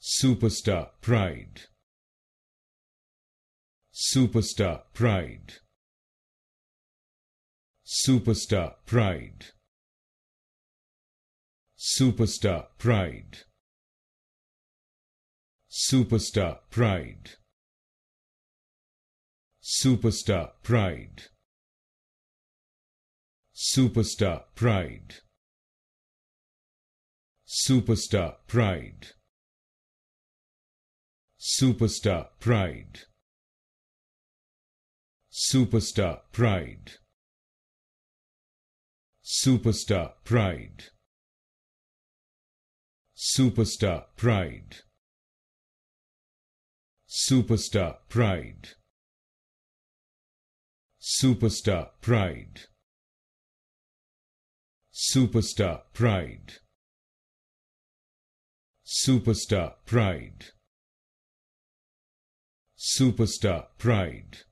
Superstar pride. Superstar pride. Superstar pride. Superstar pride. Superstar pride. Superstar pride. Superstar pride. Superstar pride. Superstar pride. Superstar pride. Superstar pride. Superstar pride. Superstar pride. Superstar pride. Superstar pride. Superstar pride. Superstar pride.